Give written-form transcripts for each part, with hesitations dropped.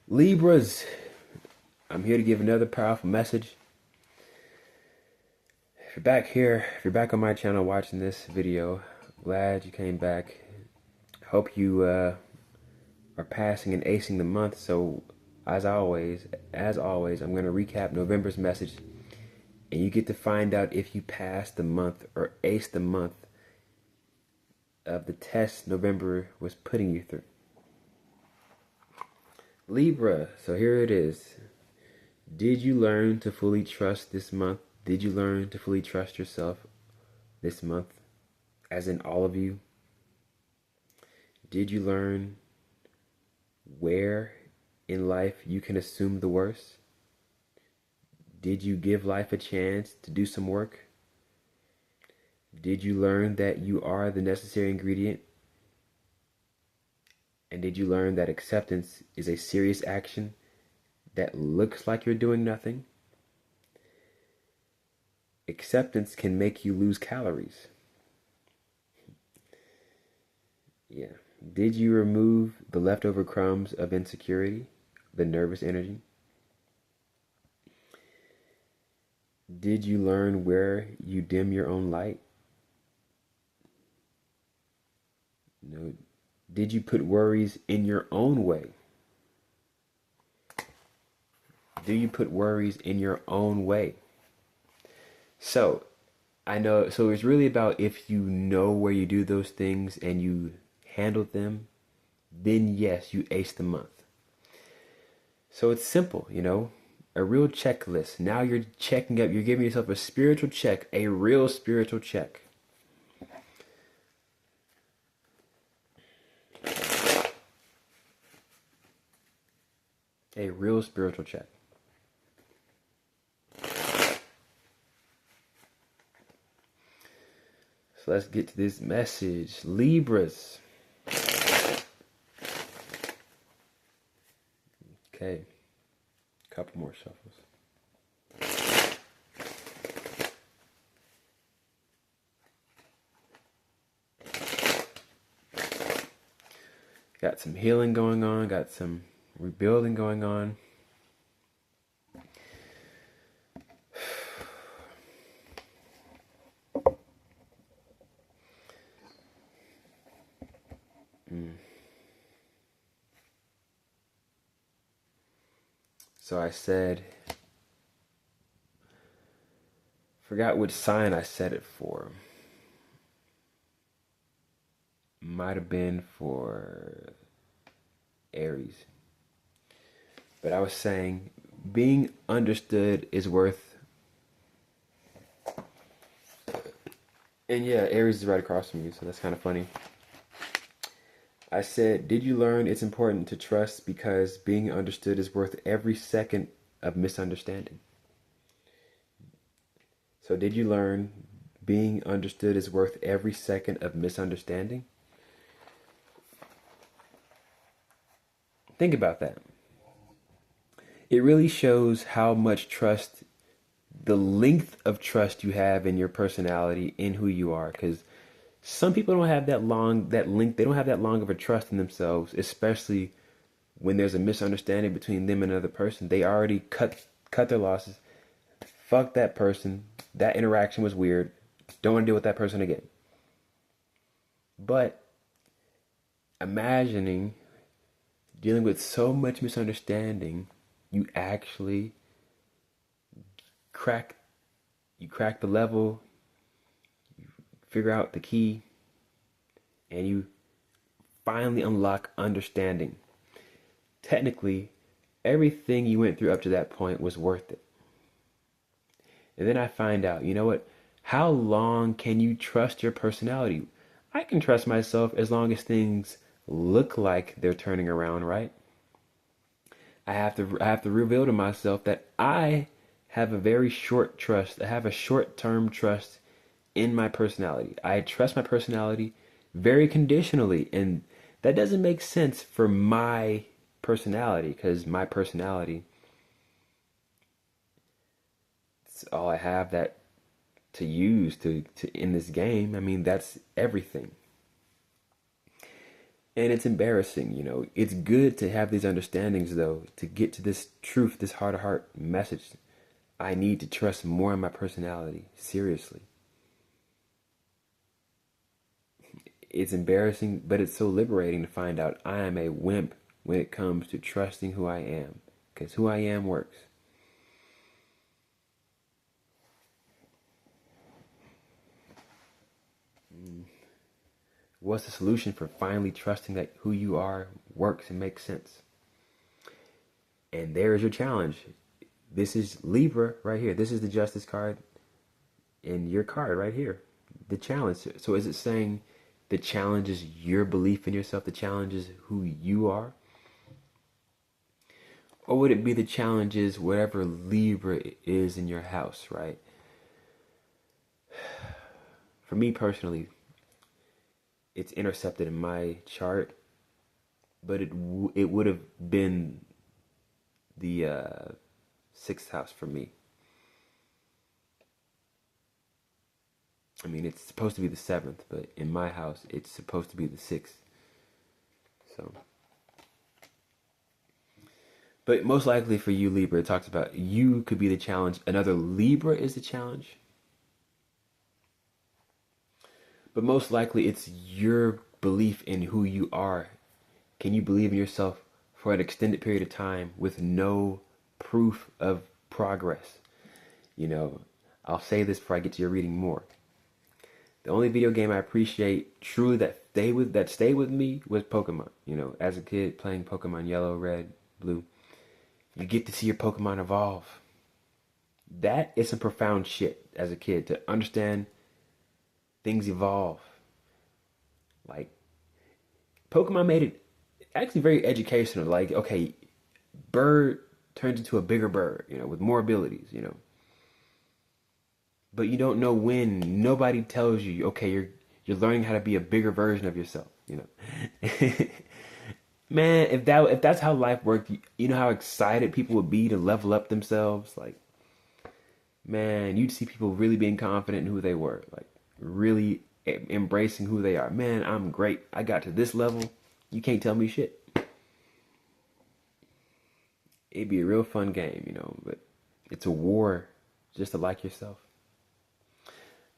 Libras, I'm here to give another powerful message. If you're back here, if you're back on my channel watching this video, glad you came back. Hope you are passing and acing the month. So, as always, I'm going to recap November's message, and you get to find out if you passed the month or aced the month of the test November was putting you through. Libra, so here it is. Did you learn to fully trust this month? Did you learn to fully trust yourself this month? As in all of you? Did you learn where in life you can assume the worst? Did you give life a chance to do some work? Did you learn that you are the necessary ingredient? And did you learn that acceptance is a serious action that looks like you're doing nothing? Acceptance can make you lose calories. Yeah. Did you remove the leftover crumbs of insecurity, the nervous energy? Did you learn where you dim your own light? No. Did you put worries in your own way? Do you put worries in your own way? So, I know, so it's really about if you know where you do those things and you handle them, then yes, you ace the month. So it's simple, a real checklist. Now you're checking up, you're giving yourself a spiritual check, a real spiritual check. A real spiritual check. So let's get to this message. Libras. Okay. Couple more shuffles. Got some healing going on, got some rebuilding going on. So I said, forgot which sign I said it for. Might have been for Aries. But I was saying, being understood is worth. And yeah, Aries is right across from you, so that's kind of funny. I said, did you learn it's important to trust because being understood is worth every second of misunderstanding? So did you learn being understood is worth every second of misunderstanding? Think about that. It really shows how much trust, the length of trust you have in your personality, in who you are. Because some people don't have that length, they don't have that long of a trust in themselves, especially when there's a misunderstanding between them and another person. They already cut their losses. Fuck that person. That interaction was weird. Don't want to deal with that person again. But imagining dealing with so much misunderstanding, you actually crack the level, you figure out the key, and you finally unlock understanding. Technically, everything you went through up to that point was worth it. And then I find out, you know what? How long can you trust your personality? I can trust myself as long as things look like they're turning around, right? I have to reveal to myself that I have a very short trust. I have a short-term trust in my personality. I trust my personality very conditionally, and that doesn't make sense for my personality, because my personality, it's all I have that to use to in this game. I mean, that's everything. And it's embarrassing, you know. It's good to have these understandings, though, to get to this truth, this heart to heart message. I need to trust more in my personality. Seriously. It's embarrassing, but it's so liberating to find out I am a wimp when it comes to trusting who I am. Because who I am works. What's the solution for finally trusting that who you are works and makes sense? And there is your challenge. This is Libra right here. This is the Justice card and your card right here. The challenge. So is it saying the challenge is your belief in yourself? The challenge is who you are? Or would it be the challenge is whatever Libra is in your house, right? For me personally, it's intercepted in my chart, but it would have been the sixth house for me. I mean, it's supposed to be the seventh, but in my house, it's supposed to be the sixth. So, but most likely for you, Libra, it talks about you could be the challenge. Another Libra is the challenge. But most likely it's your belief in who you are. Can you believe in yourself for an extended period of time with no proof of progress? You know, I'll say this before I get to your reading more. The only video game I appreciate truly that stayed with me was Pokemon. You know, as a kid playing Pokemon Yellow, Red, Blue, you get to see your Pokemon evolve. That is some profound shit as a kid, to understand things evolve. Like, Pokemon made it actually very educational. Like, okay, bird turns into a bigger bird, you know, with more abilities, you know. But you don't know when. Nobody tells you, okay, you're learning how to be a bigger version of yourself, you know. Man, if that's how life worked, you know how excited people would be to level up themselves. Like, man, you'd see people really being confident in who they were, like really embracing who they are. Man, I'm great. I got to this level. You can't tell me shit. It'd be a real fun game, you know, but it's a war just to like yourself.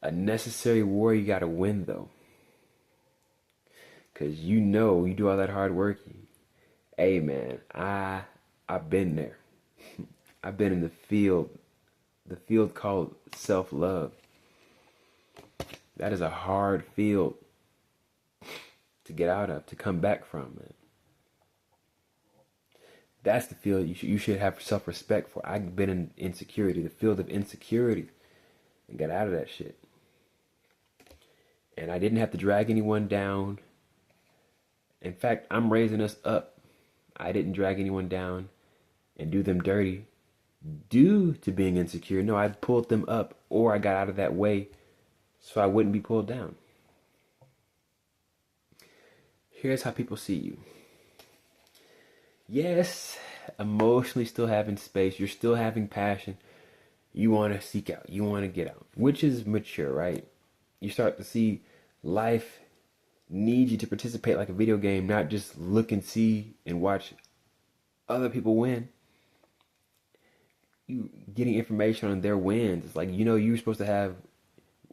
A necessary war you gotta win, though. Because you know, you do all that hard work. Hey, man, I've been there. I've been in the field called self-love. That is a hard field to get out of, to come back from, man. That's the field you should have self-respect for. I've been in insecurity, the field of insecurity, and got out of that shit. And I didn't have to drag anyone down. In fact, I'm raising us up. I didn't drag anyone down and do them dirty due to being insecure. No, I pulled them up, or I got out of that way so I wouldn't be pulled down. Here's how people see you. Yes, emotionally still having space. You're still having passion. You want to seek out. You want to get out, which is mature, right? You start to see life needs you to participate like a video game, not just look and see and watch other people win. You getting information on their wins. It's like, you know, you're supposed to have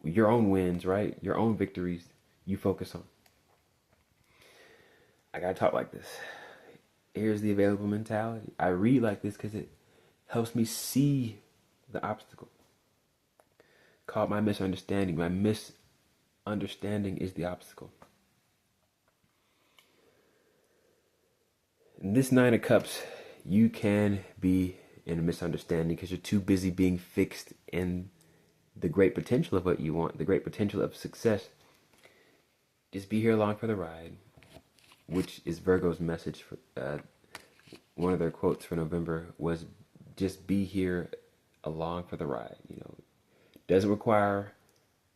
your own wins, right? Your own victories you focus on. I gotta talk like this. Here's the available mentality. I read like this because it helps me see the obstacle. Called my misunderstanding. My misunderstanding is the obstacle. In this Nine of Cups, you can be in a misunderstanding because you're too busy being fixed in the great potential of what you want, the great potential of success. Just be here along for the ride, which is Virgo's message. For one of their quotes for November was, just be here along for the ride. You know, doesn't require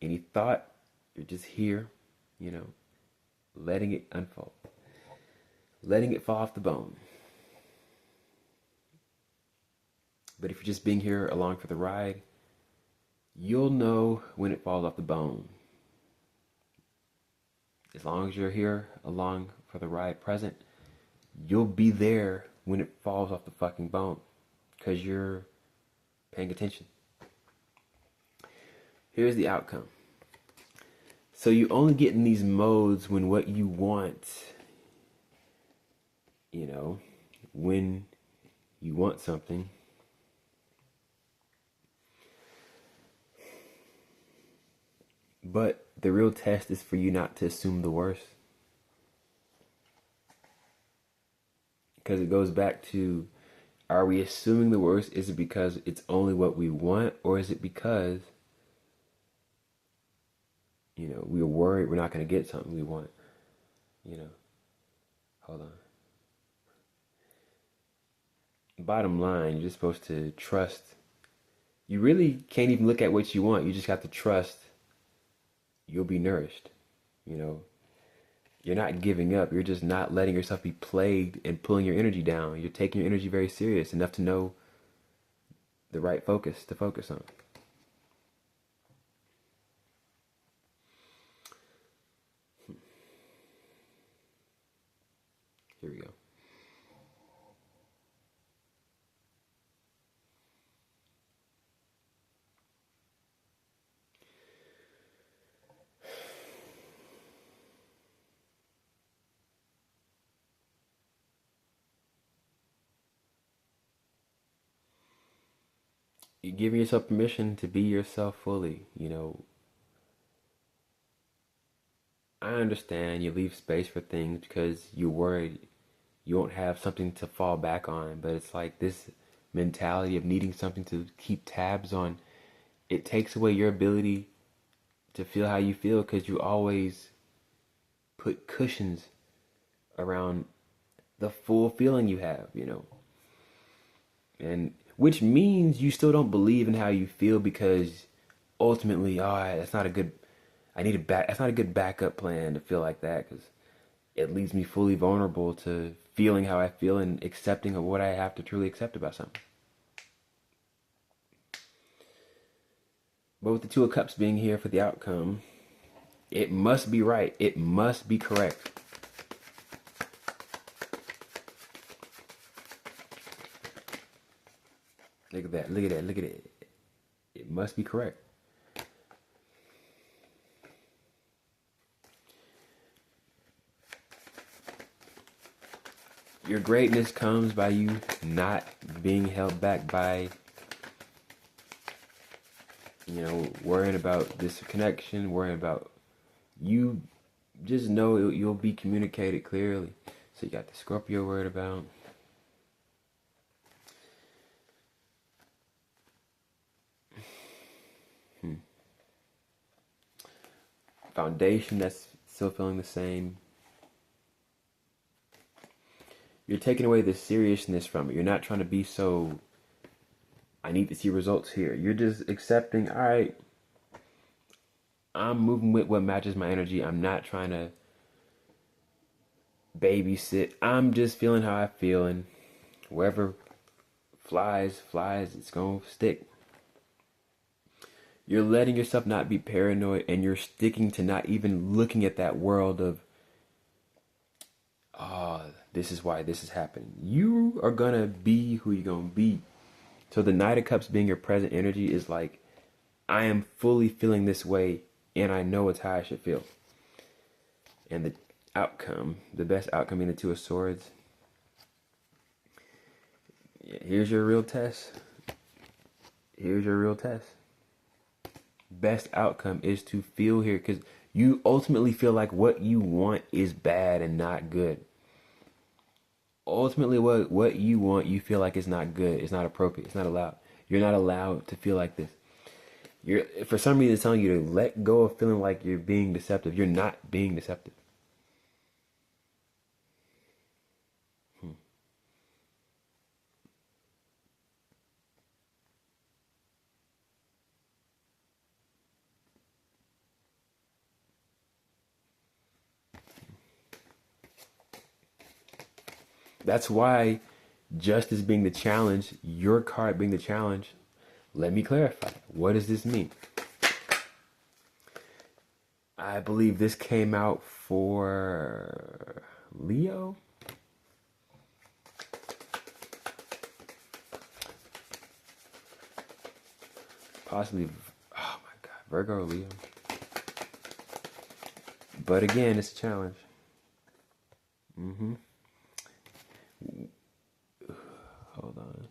any thought. You're just here, you know, letting it unfold, letting it fall off the bone. But if you're just being here along for the ride, you'll know when it falls off the bone. As long as you're here along for the ride present, you'll be there when it falls off the fucking bone because you're paying attention. Here's the outcome. So you only get in these modes when what you want, when you want something, but the real test is for you not to assume the worst. Because it goes back to, are we assuming the worst? Is it because it's only what we want? Or is it because, we're worried we're not going to get something we want? Hold on. Bottom line, you're just supposed to trust. You really can't even look at what you want. You just got to trust you'll be nourished. You're not giving up. You're just not letting yourself be plagued and pulling your energy down. You're taking your energy very serious enough to know the right focus to focus on. Here we go. You're giving yourself permission to be yourself fully. I understand you leave space for things because you're worried you won't have something to fall back on. But it's like this mentality of needing something to keep tabs on. It takes away your ability to feel how you feel because you always put cushions around the full feeling you have, And which means you still don't believe in how you feel because ultimately, that's not a good, that's not a good backup plan to feel like that because it leaves me fully vulnerable to feeling how I feel and accepting of what I have to truly accept about something. But with the Two of Cups being here for the outcome, it must be right. It must be correct. Look at that. Look at that. Look at it. It must be correct. Your greatness comes by you not being held back by, worrying about disconnection, worrying about, you just know you'll be communicated clearly. So you got the Scorpio worried about. Foundation that's still feeling the same. You're taking away the seriousness from it. You're not trying to be so, I need to see results here. You're just accepting, all right, I'm moving with what matches my energy. I'm not trying to babysit. I'm just feeling how I feel, and wherever flies, it's gonna stick. You're letting yourself not be paranoid, and you're sticking to not even looking at that world of, this is why this is happening. You are gonna be who you're gonna be. So the Knight of Cups being your present energy is like, I am fully feeling this way, and I know it's how I should feel. And the outcome, the best outcome being the Two of Swords. Here's your real test. Here's your real test. Best outcome is to feel here, because you ultimately feel like what you want is bad and not good. Ultimately, what you want, you feel like it's not good, it's not appropriate, it's not allowed. You're not allowed to feel like this. You're, for some reason, it's telling you to let go of feeling like you're being deceptive. You're not being deceptive. That's why justice being the challenge, your card being the challenge. Let me clarify. What does this mean? I believe this came out for Leo. Possibly, oh my God, Virgo or Leo. But again, it's a challenge. Hold on.